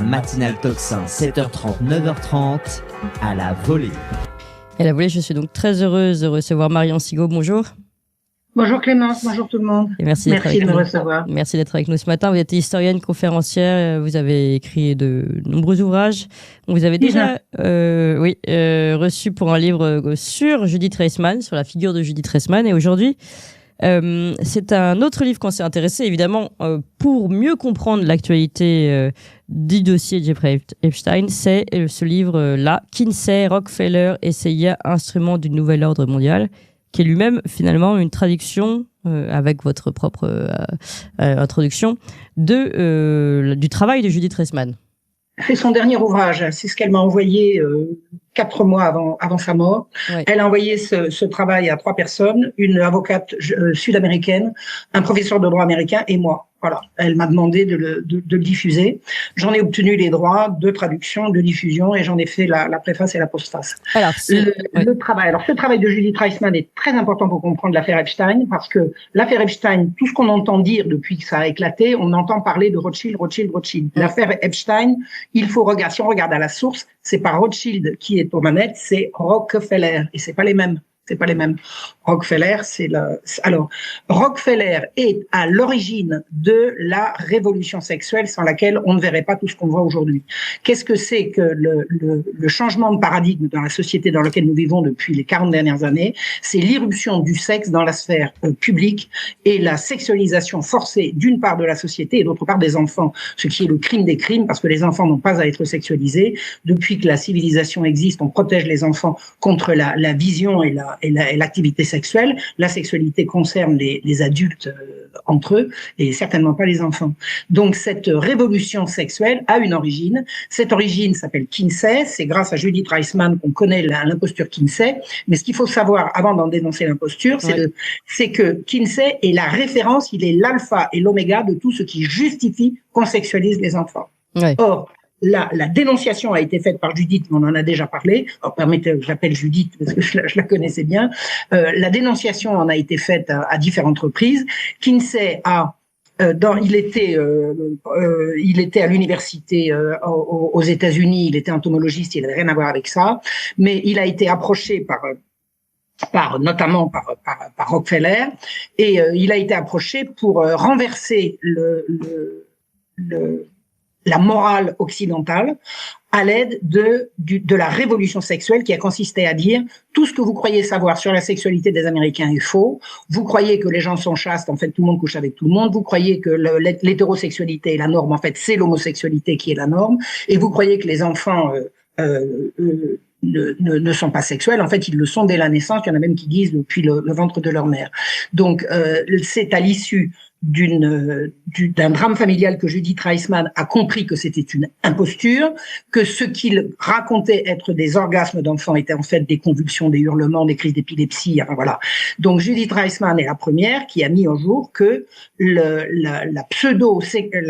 La matinale Tocsin, 7h30, 9h30, à la volée. Et à la volée, je suis donc très heureuse de recevoir Marion Sigaud. Bonjour. Bonjour Clémence, bonjour tout le monde. Et merci de me recevoir. Merci d'être avec nous ce matin. Vous êtes historienne, conférencière, vous avez écrit de nombreux ouvrages. Vous avez déjà reçu pour un livre sur Judith Reisman, sur la figure de Judith Reisman. Et aujourd'hui, c'est un autre livre qu'on s'est intéressé, évidemment, pour mieux comprendre l'actualité du dossier Jeffrey Epstein. C'est ce livre-là, Kinsey, Rockefeller et CIA, instrument du nouvel ordre mondial, qui est lui-même finalement une traduction, avec votre propre introduction, du travail de Judith Reisman. C'est son dernier ouvrage, c'est ce qu'elle m'a envoyé 4 mois avant sa mort. Ouais. Elle a envoyé ce travail à 3 personnes, une avocate sud-américaine, un professeur de droit américain et moi. Voilà, elle m'a demandé de le diffuser. J'en ai obtenu les droits de traduction, de diffusion, et j'en ai fait la préface et la postface. Alors, le travail. Alors, ce travail de Judith Reisman est très important pour comprendre l'affaire Epstein, parce que l'affaire Epstein, tout ce qu'on entend dire depuis que ça a éclaté, on entend parler de Rothschild. L'affaire Epstein, il faut regarder, si on regarde à la source, c'est pas Rothschild qui est aux manettes, c'est Rockefeller, et c'est pas les mêmes. Rockefeller, Rockefeller est à l'origine de la révolution sexuelle sans laquelle on ne verrait pas tout ce qu'on voit aujourd'hui. Qu'est-ce que c'est que le changement de paradigme dans la société dans laquelle nous vivons depuis les 40 dernières années? C'est l'irruption du sexe dans la sphère publique et la sexualisation forcée d'une part de la société et d'autre part des enfants, ce qui est le crime des crimes parce que les enfants n'ont pas à être sexualisés. Depuis que la civilisation existe, on protège les enfants contre la vision et l'activité sexuelle. La sexualité concerne les adultes entre eux et certainement pas les enfants. Donc cette révolution sexuelle a une origine. Cette origine s'appelle Kinsey. C'est grâce à Judith Reisman qu'on connaît l'imposture Kinsey. Mais ce qu'il faut savoir avant d'en dénoncer l'imposture, c'est que Kinsey est la référence, il est l'alpha et l'oméga de tout ce qui justifie qu'on sexualise les enfants. Ouais. Or, la dénonciation a été faite par Judith, on en a déjà parlé. Alors, permettez, j'appelle Judith parce que je la connaissais bien. La dénonciation en a été faite à différentes reprises. Kinsey il était à l'université aux États-Unis, il était entomologiste, il n'avait rien à voir avec ça, mais il a été approché notamment par Rockefeller, et il a été approché pour renverser la morale occidentale à l'aide de la révolution sexuelle qui a consisté à dire tout ce que vous croyez savoir sur la sexualité des Américains est faux. Vous croyez que les gens sont chastes, en fait tout le monde couche avec tout le monde. Vous croyez que l'hétérosexualité est la norme, en fait c'est l'homosexualité qui est la norme. Et vous croyez que les enfants ne sont pas sexuels. En fait, ils le sont dès la naissance. Il y en a même qui disent depuis le ventre de leur mère. Donc, c'est à l'issue d'un drame familial que Judith Reisman a compris que c'était une imposture, que ce qu'il racontait être des orgasmes d'enfants étaient en fait des convulsions, des hurlements, des crises d'épilepsie, enfin voilà. Donc Judith Reisman est la première qui a mis au jour que la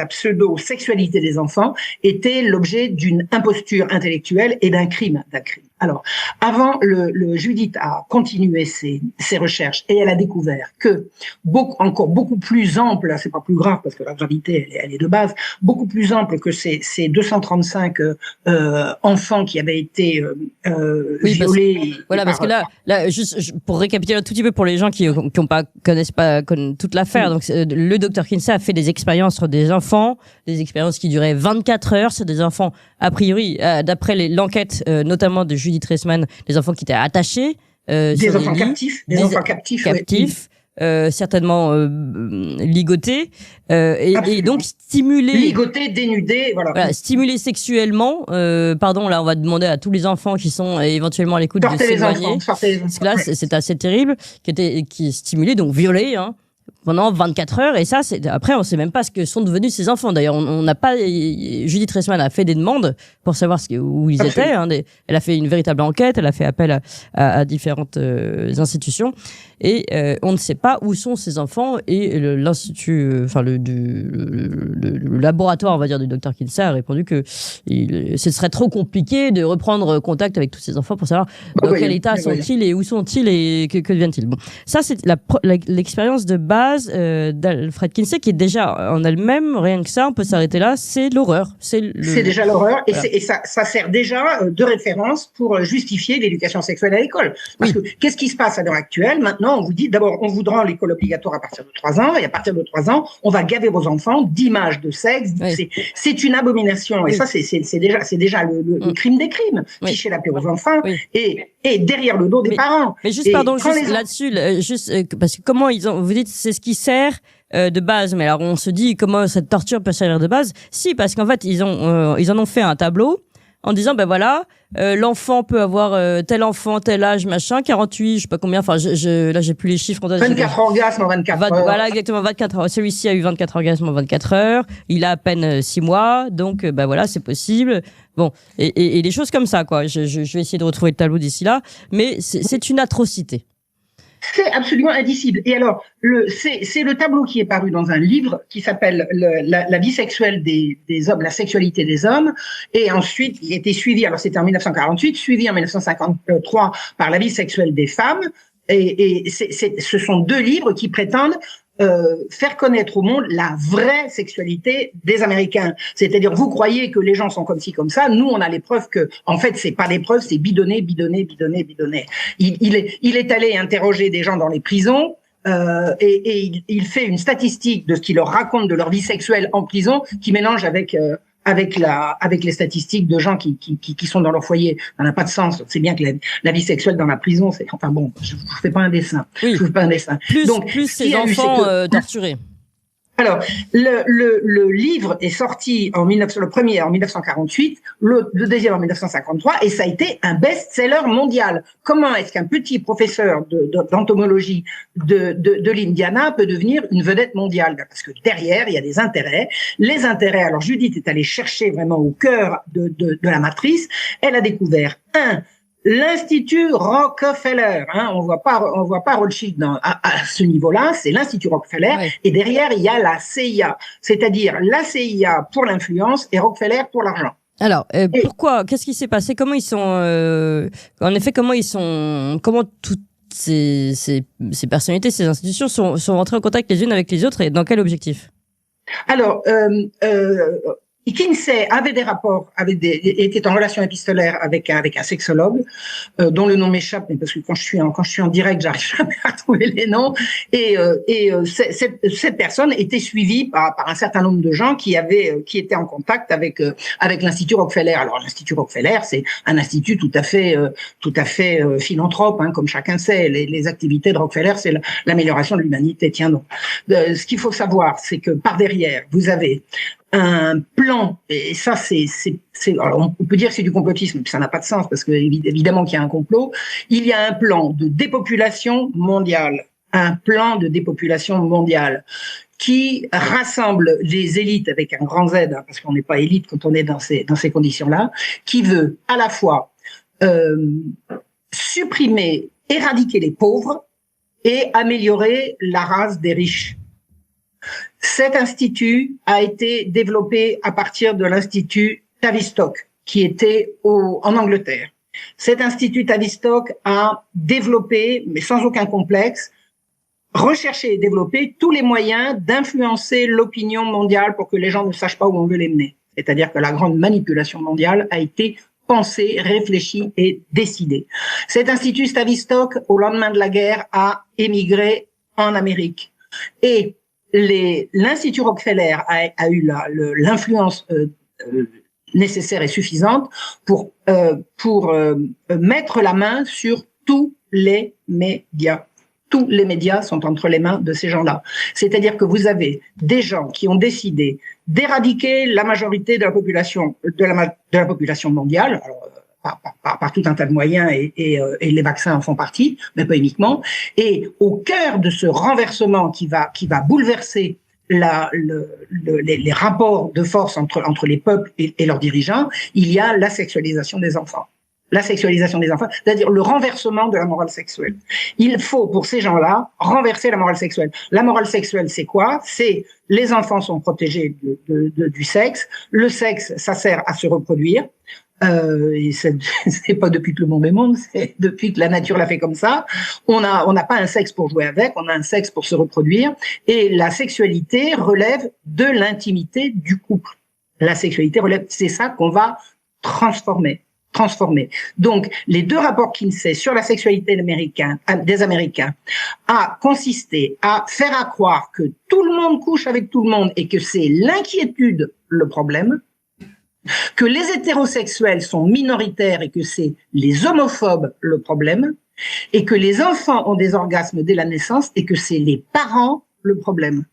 pseudo-sexualité des enfants était l'objet d'une imposture intellectuelle et d'un crime. Alors, avant, Judith a continué ses recherches et elle a découvert que encore beaucoup plus ample, c'est pas plus grave parce que la gravité elle est de base, beaucoup plus ample que ces 235 enfants qui avaient été violés. Parce que là, juste pour récapituler un tout petit peu pour les gens qui connaissent pas toute l'affaire, donc le docteur Kinsey a fait des expériences sur des enfants, des expériences qui duraient 24 heures, c'est des enfants a priori d'après l'enquête notamment de Judith Reisman, des enfants qui étaient attachés, des enfants captifs. Certainement ligotés et donc stimulés, ligotés, dénudés, voilà stimulés sexuellement. Là on va demander à tous les enfants qui sont éventuellement à l'écoute de s'éloigner, parce que là c'est assez terrible, qui est stimulé, donc violé pendant 24 heures, et ça, après, on sait même pas ce que sont devenus ces enfants. D'ailleurs, on n'a pas, Judith Reisman a fait des demandes pour savoir où ils étaient, elle a fait une véritable enquête, elle a fait appel à différentes institutions, et on ne sait pas où sont ces enfants, et l'institut, le laboratoire, on va dire, du docteur Kinsey a répondu que ce serait trop compliqué de reprendre contact avec tous ces enfants pour savoir dans quel état sont-ils et où sont-ils et que deviennent-ils. Bon, ça, c'est l'expérience de base base d'Alfred Kinsey, qui est déjà en elle-même, rien que ça, on peut s'arrêter là, c'est l'horreur. C'est déjà l'horreur, voilà. et ça sert déjà de référence pour justifier l'éducation sexuelle à l'école. Parce que qu'est-ce qui se passe à l'heure actuelle? Maintenant, on vous dit, d'abord, on vous rend l'école obligatoire à partir de 3 ans, et à partir de 3 ans, on va gaver vos enfants d'images de sexe. C'est une abomination, et ça, c'est déjà le crime des crimes. Ficher la paix aux enfants, et derrière le dos des parents. Mais juste, pardon, juste là-dessus, parce que comment vous dites, c'est ce qui sert de base, mais alors on se dit comment cette torture peut servir de base? Si, parce qu'en fait, ils en ont fait un tableau en disant, ben voilà, l'enfant peut avoir tel enfant, tel âge, machin, 48, je sais pas combien, enfin, là, j'ai plus les chiffres. 24 orgasmes en 24 heures. Voilà, exactement, 24 heures. Celui-ci a eu 24 orgasmes en 24 heures. Il a à peine 6 mois, donc, ben voilà, c'est possible. Bon, et des choses comme ça, quoi. Je vais essayer de retrouver le tableau d'ici là, mais c'est une atrocité. C'est absolument indicible. Et alors, c'est le tableau qui est paru dans un livre qui s'appelle la vie sexuelle des hommes, la sexualité des hommes. Et ensuite, il a été suivi, alors c'était en 1948, suivi en 1953 par la vie sexuelle des femmes. Et ce sont 2 livres qui prétendent faire connaître au monde la vraie sexualité des Américains. C'est-à-dire, vous croyez que les gens sont comme ci, comme ça. Nous, on a les preuves que, en fait, c'est pas des preuves, c'est bidonné. Il est allé interroger des gens dans les prisons. Et il fait une statistique de ce qu'il leur raconte de leur vie sexuelle en prison, qui mélange avec les statistiques de gens qui sont dans leur foyer. Ça n'a pas de sens. C'est bien que la vie sexuelle dans la prison, enfin bon, je vous fais pas un dessin. Oui. Je vous fais pas un dessin. Plus ces enfants torturés. Alors, le livre est sorti le premier en 1948, le deuxième en 1953, et ça a été un best-seller mondial. Comment est-ce qu'un petit professeur d'entomologie de l'Indiana peut devenir une vedette mondiale? Parce que derrière, il y a des intérêts. Les intérêts, alors Judith est allée chercher vraiment au cœur de la matrice. Elle a découvert, l'Institut Rockefeller, on voit pas Rothschild à ce niveau-là, c'est l'Institut Rockefeller, et derrière il y a la CIA, c'est-à-dire la CIA pour l'influence et Rockefeller pour l'argent. Alors, pourquoi? Qu'est-ce qui s'est passé? Comment ils sont, en effet, comment toutes ces personnalités, ces institutions sont rentrées en contact les unes avec les autres, et dans quel objectif? Alors, Kinsey avait des rapports, était en relation épistolaire avec un sexologue dont le nom m'échappe, mais parce que quand je suis en direct, j'arrive jamais à trouver les noms. Et cette personne était suivie par un certain nombre de gens qui étaient en contact avec l'Institut Rockefeller. Alors l'Institut Rockefeller, c'est un institut tout à fait philanthrope, comme chacun sait. Les activités de Rockefeller, c'est l'amélioration de l'humanité. Tiens donc. Ce qu'il faut savoir, c'est que par derrière, vous avez un plan, et ça alors on peut dire que c'est du complotisme, mais ça n'a pas de sens parce que évidemment qu'il y a un complot. Il y a un plan de dépopulation mondiale, qui rassemble les élites avec un grand Z, parce qu'on n'est pas élite quand on est dans ces conditions-là, qui veut à la fois supprimer, éradiquer les pauvres et améliorer la race des riches. Cet institut a été développé à partir de l'Institut Tavistock, qui était en Angleterre. Cet Institut Tavistock a développé, mais sans aucun complexe, recherché et développé tous les moyens d'influencer l'opinion mondiale pour que les gens ne sachent pas où on veut les mener. C'est-à-dire que la grande manipulation mondiale a été pensée, réfléchie et décidée. Cet Institut Tavistock, au lendemain de la guerre, a émigré en Amérique. Et l'Institut Rockefeller a eu l'influence nécessaire et suffisante pour mettre la main sur tous les médias. Tous les médias sont entre les mains de ces gens-là. C'est-à-dire que vous avez des gens qui ont décidé d'éradiquer la majorité de la population mondiale. Alors, par tout un tas de moyens, et les vaccins en font partie, mais pas uniquement. Et au cœur de ce renversement qui va bouleverser les rapports de force entre les peuples et leurs dirigeants, il y a la sexualisation des enfants. La sexualisation des enfants, c'est-à-dire le renversement de la morale sexuelle. Il faut, pour ces gens-là, renverser la morale sexuelle. La morale sexuelle, c'est quoi? C'est les enfants sont protégés du sexe. Le sexe, ça sert à se reproduire. et c'est pas depuis que le monde est monde, c'est depuis que la nature l'a fait comme ça. On n'a pas un sexe pour jouer avec, on a un sexe pour se reproduire. Et la sexualité relève de l'intimité du couple. La sexualité relève, c'est ça qu'on va transformer. Donc, les 2 rapports Kinsey sur la sexualité des Américains a consisté à faire à croire que tout le monde couche avec tout le monde et que c'est l'inquiétude le problème, que les hétérosexuels sont minoritaires et que c'est les homophobes le problème, et que les enfants ont des orgasmes dès la naissance et que c'est les parents le problème.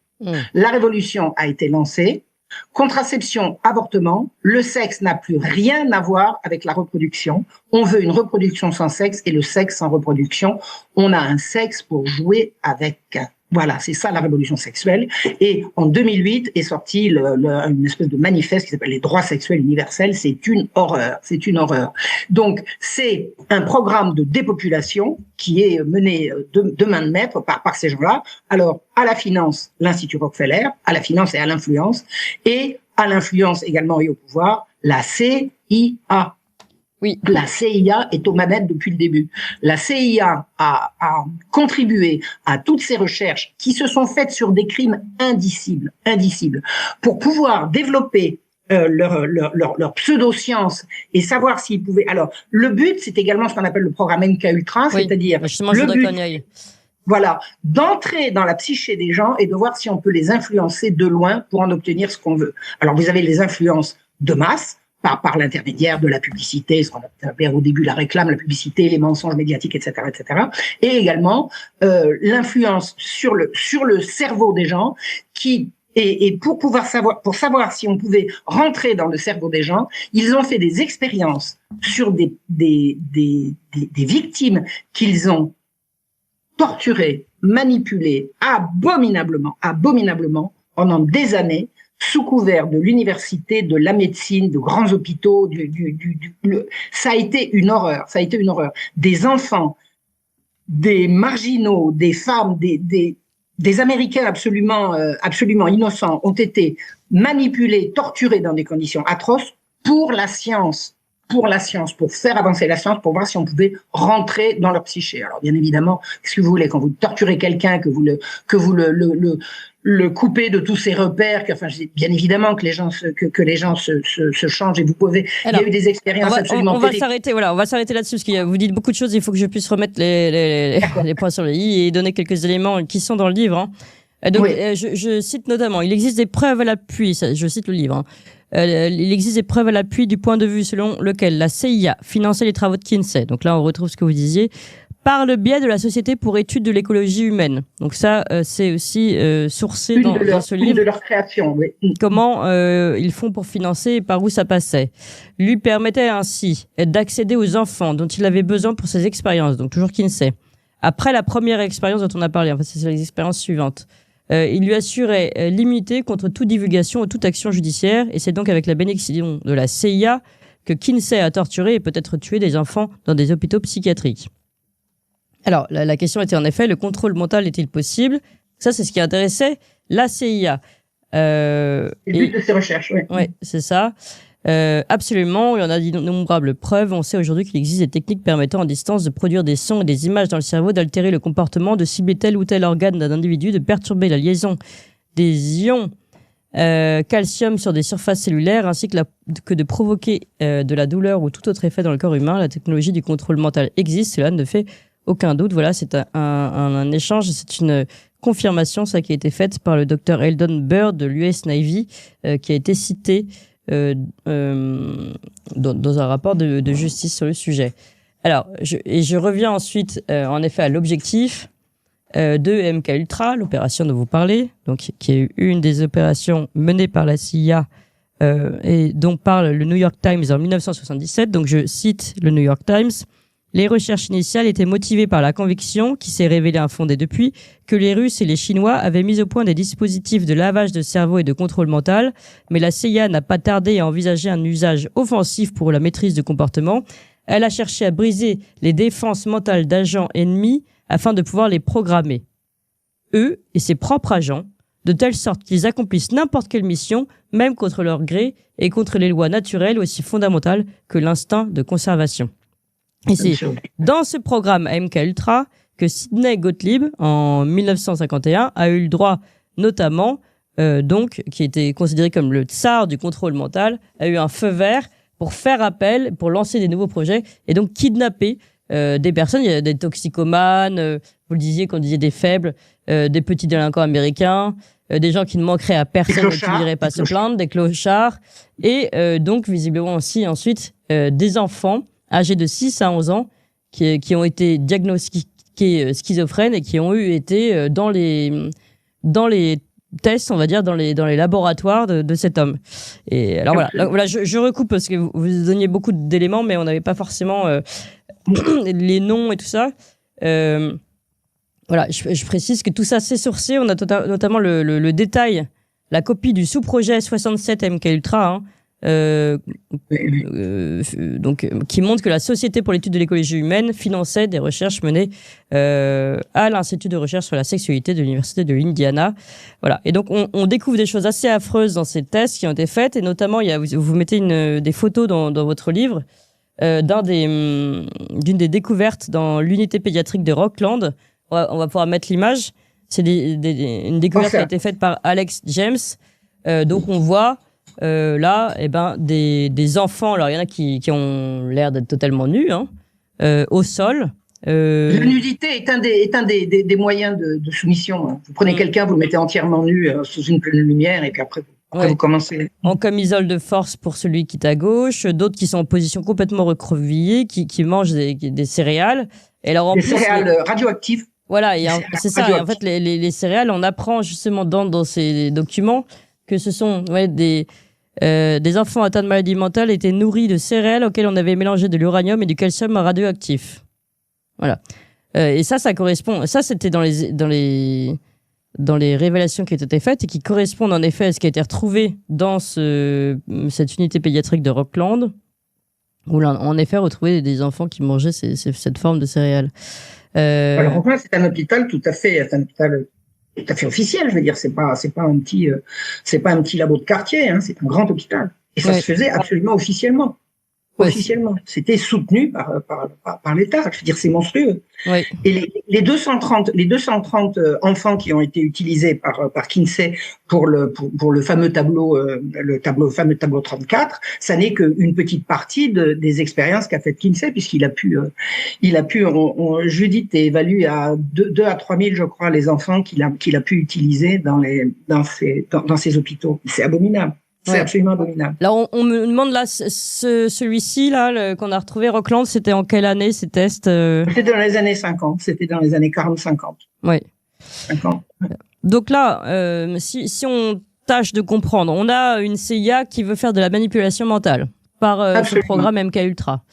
La révolution a été lancée. Contraception, avortement, le sexe n'a plus rien à voir avec la reproduction. On veut une reproduction sans sexe et le sexe sans reproduction. On a un sexe pour jouer avec. Voilà, c'est ça la révolution sexuelle. Et en 2008 est sorti une espèce de manifeste qui s'appelle les droits sexuels universels. C'est une horreur. Donc, c'est un programme de dépopulation qui est mené de main de maître par ces gens-là. Alors, à la finance, l'Institut Rockefeller, à la finance et à l'influence, et à l'influence également et au pouvoir, la CIA. Oui. La CIA est aux manettes depuis le début. La CIA a contribué à toutes ces recherches qui se sont faites sur des crimes indicibles, pour pouvoir développer leur pseudo-science et savoir s'ils pouvaient. Alors, le but, c'est également ce qu'on appelle le programme MKUltra, c'est-à-dire le but, voilà, d'entrer dans la psyché des gens et de voir si on peut les influencer de loin pour en obtenir ce qu'on veut. Alors, vous avez les influences de masse, par l'intermédiaire de la publicité, ce qu'on appelait au début la réclame, la publicité, les mensonges médiatiques, etc., et également l'influence sur le cerveau des gens et pour savoir si on pouvait rentrer dans le cerveau des gens, ils ont fait des expériences sur des victimes qu'ils ont torturées, manipulées abominablement pendant des années, sous couvert de l'université, de la médecine, de grands hôpitaux, ça a été une horreur. Des enfants, des marginaux, des femmes, des Américains absolument innocents ont été manipulés, torturés dans des conditions atroces pour la science, pour faire avancer la science, pour voir si on pouvait rentrer dans leur psyché. Alors bien évidemment, qu'est-ce que vous voulez, quand vous torturez quelqu'un, que vous le coupez de tous ses repères, bien évidemment que les gens se changent et vous pouvez. Alors, il y a eu des expériences absolument on va s'arrêter là-dessus parce que vous dites beaucoup de choses. Il faut que je puisse remettre les points sur les i et donner quelques éléments qui sont dans le livre. Hein. Donc, je cite notamment, il existe des preuves à l'appui. Je cite le livre. Il existe des preuves à l'appui du point de vue selon lequel la CIA finançait les travaux de Kinsey. Donc là, on retrouve ce que vous disiez. Par le biais de la Société pour études de l'écologie humaine. Donc ça, c'est aussi sourcé dans ce livre. Une de leurs créations, oui. Comment ils font pour financer et par où ça passait. Lui permettait ainsi d'accéder aux enfants dont il avait besoin pour ses expériences. Donc toujours Kinsey. Après la première expérience dont on a parlé, c'est les expériences suivantes. Il lui assurait l'immunité contre toute divulgation ou toute action judiciaire. Et c'est donc avec la bénédiction de la CIA que Kinsey a torturé et peut-être tué des enfants dans des hôpitaux psychiatriques. Alors, la question était en effet, le contrôle mental est-il possible ? Ça, c'est ce qui intéressait la CIA. Le but de ces recherches, oui. Oui, c'est ça. Absolument, il y en a d'innombrables preuves. On sait aujourd'hui qu'il existe des techniques permettant à distance de produire des sons et des images dans le cerveau, d'altérer le comportement, de cibler tel ou tel organe d'un individu, de perturber la liaison des ions calcium sur des surfaces cellulaires, ainsi que de provoquer de la douleur ou tout autre effet dans le corps humain. La technologie du contrôle mental existe, cela ne fait aucun doute. Voilà, c'est un échange, c'est une confirmation, ça, qui a été faite par le docteur Eldon Bird de l'US Navy, qui a été cité dans un rapport de justice sur le sujet. Alors, je reviens ensuite, en effet, à l'objectif de MKUltra, l'opération dont vous parlez, donc qui est une des opérations menées par la CIA et dont parle le New York Times en 1977. Donc, je cite le New York Times. Les recherches initiales étaient motivées par la conviction, qui s'est révélée infondée depuis, que les Russes et les Chinois avaient mis au point des dispositifs de lavage de cerveau et de contrôle mental, mais la CIA n'a pas tardé à envisager un usage offensif pour la maîtrise du comportement. Elle a cherché à briser les défenses mentales d'agents ennemis afin de pouvoir les programmer. Eux et ses propres agents de telle sorte qu'ils accomplissent n'importe quelle mission, même contre leur gré et contre les lois naturelles aussi fondamentales que l'instinct de conservation. Et c'est dans ce programme MKUltra que Sidney Gottlieb, en 1951, a eu le droit, notamment, donc, qui était considéré comme le tsar du contrôle mental, a eu un feu vert pour faire appel, pour lancer des nouveaux projets et donc kidnapper des personnes. Il y a des toxicomanes, vous le disiez, qu'on disait des faibles, des petits délinquants américains, des gens qui ne manqueraient à personne et qui n'iraient pas se plaindre, des clochards, et donc visiblement aussi ensuite des enfants âgés de 6 à 11 ans qui ont été diagnostiqués schizophrènes et qui ont été dans les tests, on va dire, dans les laboratoires de cet homme. Et alors voilà, je recoupe parce que vous donniez beaucoup d'éléments, mais on n'avait pas forcément les noms et tout ça. Voilà, je précise que tout ça c'est sourcé. On a notamment le détail, la copie du sous-projet 67 MKUltra, donc qui montre que la Société pour l'étude de l'écologie humaine finançait des recherches menées à l'Institut de recherche sur la sexualité de l'Université de l'Indiana. Voilà. Et donc on découvre des choses assez affreuses dans ces tests qui ont été faites, et notamment vous mettez des photos dans votre livre d'une des découvertes dans l'unité pédiatrique de Rockland. On va pouvoir mettre l'image. C'est une découverte qui a été faite par Alex James. Donc on voit là, des enfants. Alors il y en a qui ont l'air d'être totalement nus, au sol. La nudité est un des moyens de soumission. Vous prenez quelqu'un, vous le mettez entièrement nu sous une pleine lumière, et puis après vous commencez. En camisole de force pour celui qui est à gauche, d'autres qui sont en position complètement recroquevillée, qui mangent des céréales. Et alors, des céréales radioactives. Voilà, c'est ça. Et en fait, les céréales, on apprend justement dans ces documents que ce sont des enfants atteints de maladies mentales étaient nourris de céréales auxquelles on avait mélangé de l'uranium et du calcium radioactif. Voilà. Et ça correspond. Ça, c'était dans les révélations qui ont été faites et qui correspondent en effet à ce qui a été retrouvé dans cette unité pédiatrique de Rockland, où là, en effet, retrouvé des enfants qui mangeaient cette forme de céréales. Alors, Rockland, c'est un hôpital tout à fait officiel. Je veux dire, c'est pas un petit labo de quartier, c'est un grand hôpital. Et ça se faisait absolument officiellement. Officiellement. C'était soutenu par l'État. Je veux dire, c'est monstrueux. Ouais. Et les 230 enfants qui ont été utilisés par Kinsey pour le fameux tableau, fameux tableau 34, ça n'est qu'une petite partie des expériences qu'a fait Kinsey, puisqu'il a pu, Judith évalue à 2 à 3 000, je crois, les enfants qu'il a pu utiliser dans ces hôpitaux. C'est abominable. C'est absolument abominable. Là, on me demande là, celui-ci là qu'on a retrouvé, Rockland, c'était en quelle année ces tests C'était dans les années 50. C'était dans les années 40-50. Oui. 50. Donc là, si on tâche de comprendre, on a une CIA qui veut faire de la manipulation mentale par ce programme MKUltra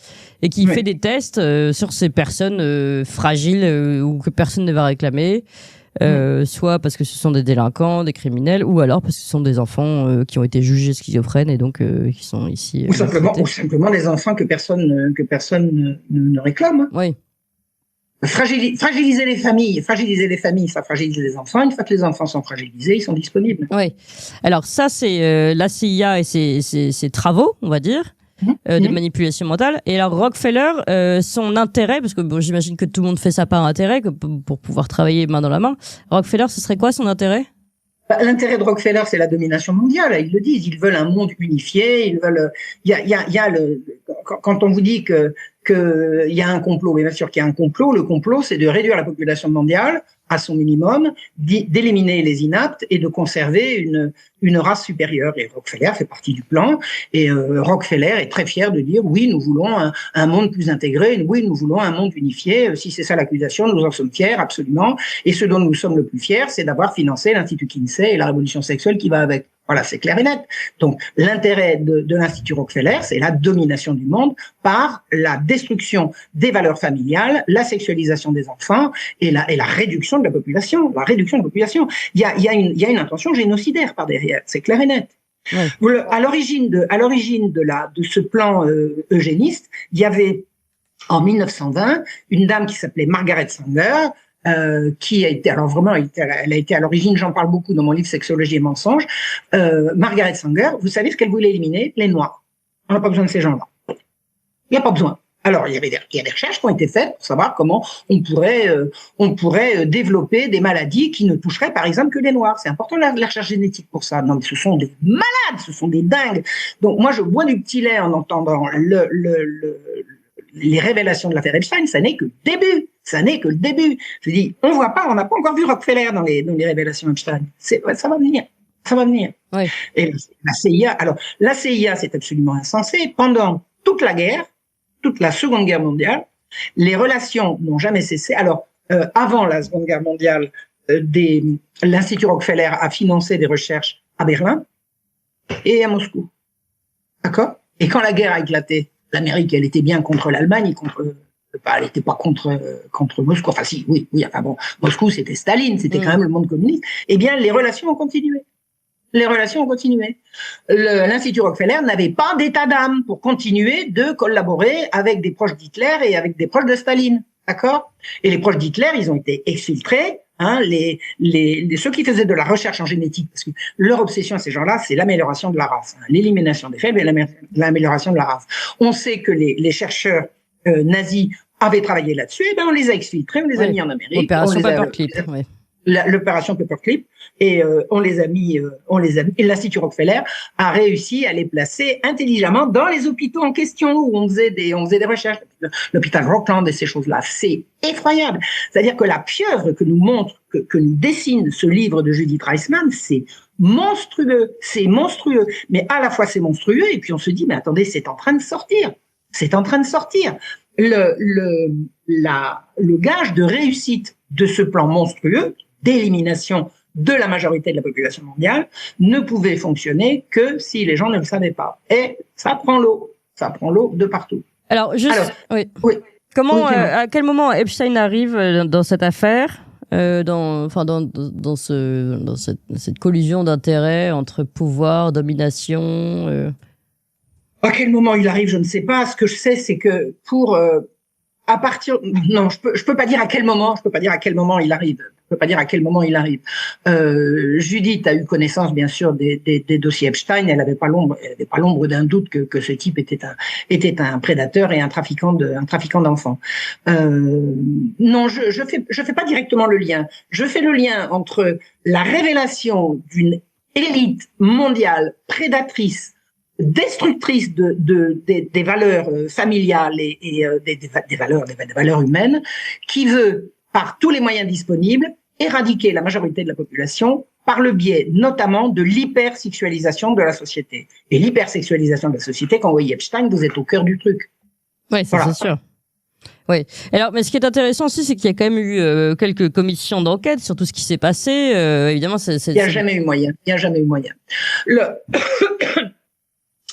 et qui fait des tests sur ces personnes fragiles ou que personne ne va réclamer. Soit parce que ce sont des délinquants, des criminels, ou alors parce que ce sont des enfants qui ont été jugés schizophrènes et donc qui sont ici. Ou simplement des enfants que personne ne réclame. Oui. Fragiliser les familles, ça fragilise les enfants. Une fois que les enfants sont fragilisés, ils sont disponibles. Oui. Alors ça, c'est la CIA et ses travaux, on va dire. De manipulation mentale. Et alors Rockefeller, son intérêt, parce que j'imagine que tout le monde fait ça par intérêt, pour pouvoir travailler main dans la main. Rockefeller, ce serait quoi son intérêt ? L'intérêt de Rockefeller, c'est la domination mondiale. Ils le disent. Ils veulent un monde unifié. Ils veulent. Quand on vous dit que il y a un complot, mais bien sûr qu'il y a un complot. Le complot, c'est de réduire la population mondiale à son minimum, d'éliminer les inaptes et de conserver une race supérieure. Et Rockefeller fait partie du plan. Et Rockefeller est très fier de dire oui, nous voulons un monde plus intégré. Oui, nous voulons un monde unifié. Si c'est ça l'accusation, nous en sommes fiers, absolument. Et ce dont nous sommes le plus fiers, c'est d'avoir financé l'Institut Kinsey et la révolution sexuelle qui va avec. Voilà, c'est clair et net. Donc, l'intérêt de l'Institut Rockefeller, c'est la domination du monde par la destruction des valeurs familiales, la sexualisation des enfants et la réduction de la population. La réduction de la population. Il y a une intention génocidaire par derrière. C'est clair et net. Ouais. À l'origine de ce plan eugéniste, il y avait en 1920 une dame qui s'appelait Margaret Sanger, qui a été, alors vraiment, elle a été à l'origine, j'en parle beaucoup dans mon livre Sexologie et mensonges, Margaret Sanger, vous savez ce qu'elle voulait éliminer? Les Noirs. On n'a pas besoin de ces gens-là. Il n'y a pas besoin. Alors, il y a des recherches qui ont été faites pour savoir comment on pourrait développer des maladies qui ne toucheraient, par exemple, que les Noirs. C'est important la recherche génétique pour ça. Non, mais ce sont des malades, ce sont des dingues. Donc, moi, je bois du petit lait en entendant les révélations de l'affaire Epstein. Ça n'est que le début. Ça n'est que le début. Je dis, on voit pas, on n'a pas encore vu Rockefeller dans les révélations Epstein. Ça va venir. Ça va venir. Oui. Et la CIA, alors, la CIA, c'est absolument insensé. Pendant toute la guerre, toute la Seconde Guerre mondiale, les relations n'ont jamais cessé. Alors, avant la Seconde Guerre mondiale, l'Institut Rockefeller a financé des recherches à Berlin et à Moscou. D'accord? Et quand la guerre a éclaté, l'Amérique, elle était bien contre l'Allemagne, elle n'était pas contre Moscou. Enfin, si, oui, enfin bon, Moscou, c'était Staline, c'était quand même le monde communiste. Eh bien, les relations ont continué. Les relations ont continué. L'Institut Rockefeller n'avait pas d'état d'âme pour continuer de collaborer avec des proches d'Hitler et avec des proches de Staline. D'accord? Et les proches d'Hitler, ils ont été exfiltrés. Hein, ceux qui faisaient de la recherche en génétique, parce que leur obsession, ces gens-là, c'est l'amélioration de la race, hein, l'élimination des faibles et l'amélioration de la race. On sait que les chercheurs nazis avaient travaillé là-dessus, et ben on les a exfiltrés, on les a mis en Amérique. Opération Paperclip, oui. L'opération Paperclip, et on les a mis, et l'Institut Rockefeller a réussi à les placer intelligemment dans les hôpitaux en question où on faisait des recherches. L'hôpital Rockland et ces choses-là, c'est effroyable. C'est-à-dire que la pieuvre que nous montre, que nous dessine ce livre de Judith Reisman, c'est monstrueux, mais à la fois c'est monstrueux, et puis on se dit, mais attendez, c'est en train de sortir. Le gage de réussite de ce plan monstrueux d'élimination de la majorité de la population mondiale ne pouvait fonctionner que si les gens ne le savaient pas. Et ça prend l'eau de partout. Alors, oui. Comment, à quel moment Epstein arrive dans cette affaire, dans cette collusion d'intérêts entre pouvoir, domination À quel moment il arrive, je ne sais pas. Ce que je sais, c'est que je peux pas dire à quel moment. Je peux pas dire à quel moment il arrive. Judith a eu connaissance, bien sûr, des dossiers Epstein. Elle n'avait pas l'ombre d'un doute que ce type était un prédateur et un trafiquant d'enfants. Non, je fais pas directement le lien. Je fais le lien entre la révélation d'une élite mondiale prédatrice, destructrice des valeurs familiales et des valeurs humaines, qui veut, par tous les moyens disponibles, éradiquer la majorité de la population par le biais notamment de l'hypersexualisation de la société. Et l'hypersexualisation de la société, quand vous voyez Epstein, vous êtes au cœur du truc. Oui, ça, c'est sûr. Oui. Alors, mais ce qui est intéressant aussi, c'est qu'il y a quand même eu quelques commissions d'enquête sur tout ce qui s'est passé. Évidemment, il n'y a jamais eu moyen.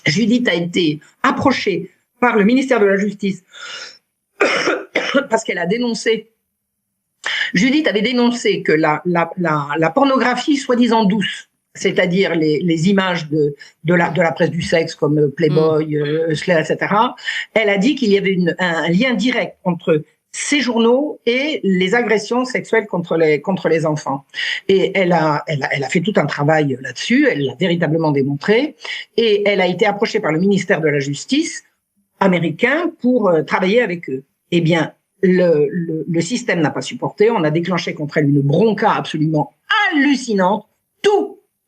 Judith a été approchée par le ministère de la Justice parce qu'elle a dénoncé. Judith avait dénoncé que la pornographie soi-disant douce, c'est-à-dire les images de la presse du sexe comme Playboy, Hustler, etc. Elle a dit qu'il y avait un lien direct entre ces journaux et les agressions sexuelles contre les enfants. Et elle a fait tout un travail là-dessus, elle l'a véritablement démontré, et elle a été approchée par le ministère de la Justice américain pour travailler avec eux. Eh bien, le système n'a pas supporté, on a déclenché contre elle une bronca absolument hallucinante.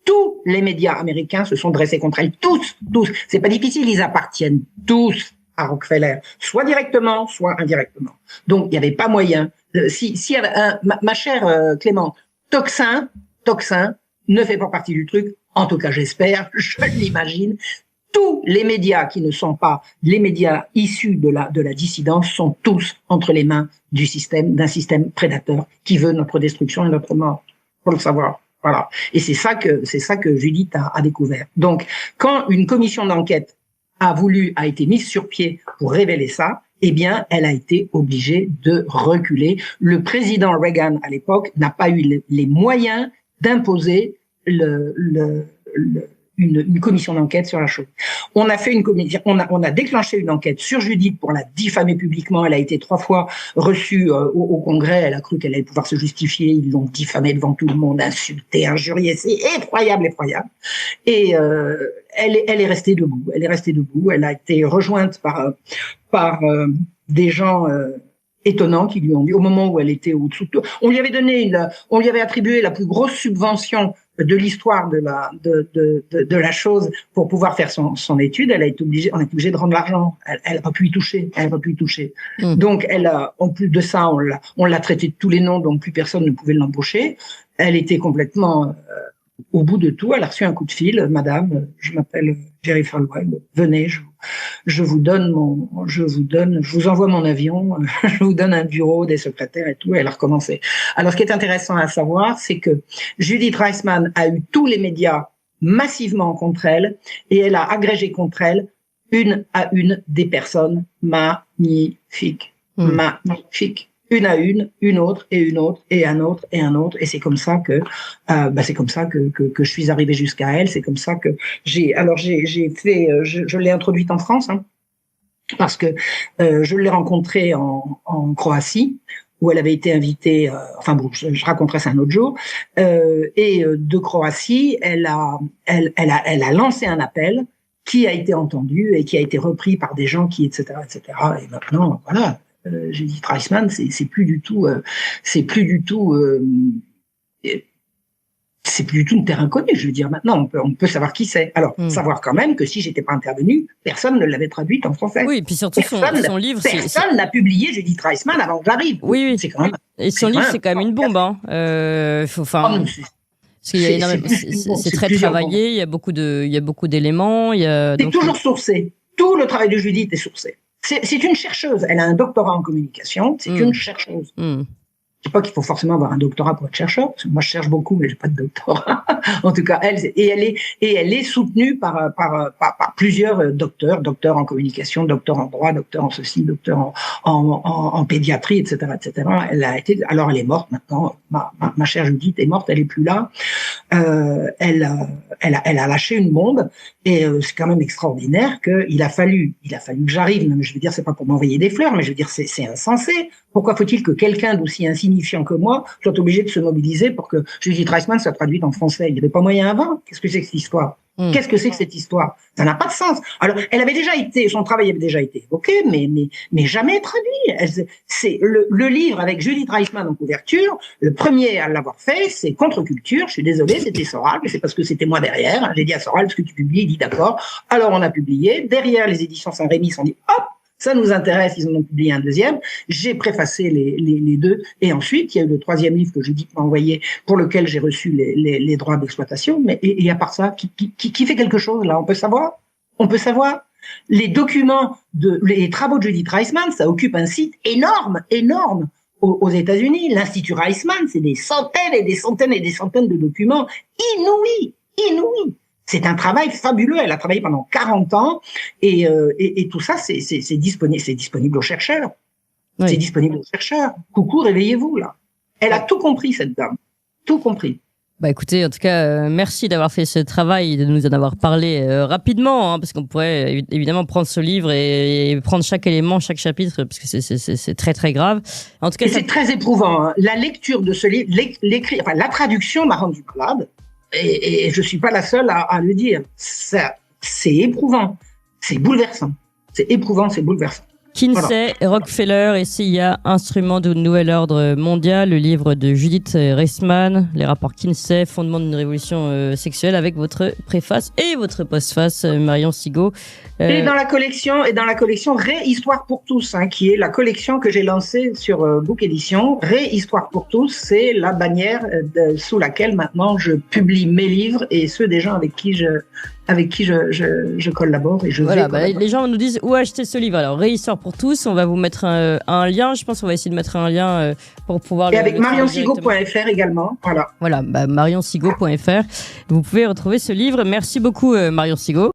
Tous les médias américains se sont dressés contre elle, tous. C'est pas difficile, ils appartiennent tous à Rockefeller, soit directement, soit indirectement. Donc, il n'y avait pas moyen. Si y avait ma chère Clément, Toxin ne fait pas partie du truc. En tout cas, j'espère, je l'imagine. Tous les médias qui ne sont pas les médias issus de la dissidence sont tous entre les mains d'un système prédateur qui veut notre destruction et notre mort. Faut le savoir. Voilà. Et c'est ça que Judith a découvert. Donc, quand une commission d'enquête a été mise sur pied pour révéler ça, eh bien, elle a été obligée de reculer. Le président Reagan, à l'époque, n'a pas eu les moyens d'imposer une commission d'enquête sur la chose. On a fait on a déclenché une enquête sur Judith pour la diffamer publiquement. Elle a été 3 fois reçue au Congrès. Elle a cru qu'elle allait pouvoir se justifier. Ils l'ont diffamée devant tout le monde, insultée, injuriée. C'est effroyable. Et elle est restée debout. Elle a été rejointe par des gens étonnants qui lui ont dit, au moment où elle était au-dessous de tout, on lui avait attribué la plus grosse subvention de l'histoire de la chose pour pouvoir faire son étude. On a été obligé de rendre l'argent. Elle n'a pas pu y toucher. Donc, en plus de ça, on l'a traité de tous les noms, donc plus personne ne pouvait l'embaucher. Elle était complètement au bout de tout. Elle a reçu un coup de fil. Madame, je m'appelle Jerry Falwell. Venez, je vous envoie mon avion, je vous donne un bureau, des secrétaires et tout. Et elle a recommencé. Alors, ce qui est intéressant à savoir, c'est que Judith Reisman a eu tous les médias massivement contre elle et elle a agrégé contre elle une à une des personnes magnifiques. Magnifiques. Une à une autre, et une autre, et un autre, et un autre. Et c'est comme ça que je suis arrivée jusqu'à elle. C'est comme ça que je l'ai introduite en France, parce que je l'ai rencontrée en Croatie, où elle avait été invitée, je raconterai ça un autre jour, et de Croatie, elle a lancé un appel qui a été entendu et qui a été repris par des gens etc. Et maintenant, voilà. Judith Reisman, c'est plus du tout une terre inconnue. Je veux dire, maintenant, on peut savoir qui c'est. Alors, savoir quand même que si j'étais pas intervenue, personne ne l'avait traduite en français. Oui, et puis surtout son livre. Personne n'a publié Judith Reisman avant que j'arrive. Oui. C'est quand même. Et son livre, c'est quand même une bombe, hein. C'est très travaillé. Il y a beaucoup d'éléments. C'est toujours sourcé. Tout le travail de Judith est sourcé. C'est une chercheuse. Elle a un doctorat en communication. C'est une chercheuse. Je sais pas qu'il faut forcément avoir un doctorat pour être chercheur, parce que moi je cherche beaucoup, mais j'ai pas de doctorat. En tout cas, elle est soutenue par plusieurs docteurs en communication, docteurs en droit, docteurs en ceci, docteurs en pédiatrie, etc. Alors elle est morte maintenant. Ma chère Judith est morte, elle est plus là. Elle a lâché une bombe, et c'est quand même extraordinaire qu'il a fallu que j'arrive. Je veux dire, c'est pas pour m'envoyer des fleurs, mais je veux dire, c'est insensé. Pourquoi faut-il que quelqu'un d'aussi insignifiant que moi soit obligé de se mobiliser pour que Judith Reisman soit traduite en français? Il n'y avait pas moyen avant. Qu'est-ce que c'est que cette histoire? Qu'est-ce que c'est que cette histoire? Ça n'a pas de sens. Alors, son travail avait déjà été évoqué, mais jamais traduit. C'est le livre avec Judith Reisman en couverture. Le premier à l'avoir fait, c'est Contre-culture. Je suis désolée, c'était Soral, mais c'est parce que c'était moi derrière. J'ai dit à Soral, ce que tu publies, il dit d'accord. Alors, on a publié. Derrière, les éditions Saint-Rémy se sont dit, hop, ça nous intéresse, ils en ont publié un deuxième. J'ai préfacé les deux. Et ensuite, il y a eu le troisième livre que Judith m'a envoyé, pour lequel j'ai reçu les droits d'exploitation. Mais, et à part ça, qui fait quelque chose, là? On peut savoir? Les documents les travaux de Judith Reisman, ça occupe un site énorme aux États-Unis. L'Institut Reisman, c'est des centaines et des centaines et des centaines de documents inouïs. C'est un travail fabuleux. Elle a travaillé pendant 40 ans et tout ça, c'est disponible aux chercheurs. Oui. C'est disponible aux chercheurs. Coucou, réveillez-vous là. Elle a tout compris, cette dame. Tout compris. Bah écoutez, en tout cas, merci d'avoir fait ce travail, de nous en avoir parlé rapidement, parce qu'on pourrait évidemment prendre ce livre et prendre chaque élément, chaque chapitre, parce que c'est très très grave. En tout cas, c'est très éprouvant. Hein. La lecture de ce livre, la traduction m'a rendu malade. Et je suis pas la seule à le dire. C'est éprouvant, c'est bouleversant. C'est éprouvant, c'est bouleversant. Kinsey, voilà. Rockefeller et CIA, instrument de nouvel ordre mondial, le livre de Judith Reisman, les rapports Kinsey, fondement d'une révolution sexuelle, avec votre préface et votre postface, Marion Sigaud. Et dans la collection Réhistoire pour tous, qui est la collection que j'ai lancée sur Book Edition. Réhistoire pour tous, c'est la bannière sous laquelle maintenant je publie mes livres et ceux des gens avec qui je collabore et je voilà, les gens nous disent où acheter ce livre. Alors, Réhistoire pour tous, on va vous mettre un lien. Je pense qu'on va essayer de mettre un lien pour pouvoir. Et avec marionsigaud.fr également. Voilà, marionsigaud.fr. Vous pouvez retrouver ce livre. Merci beaucoup, Marion Sigaud.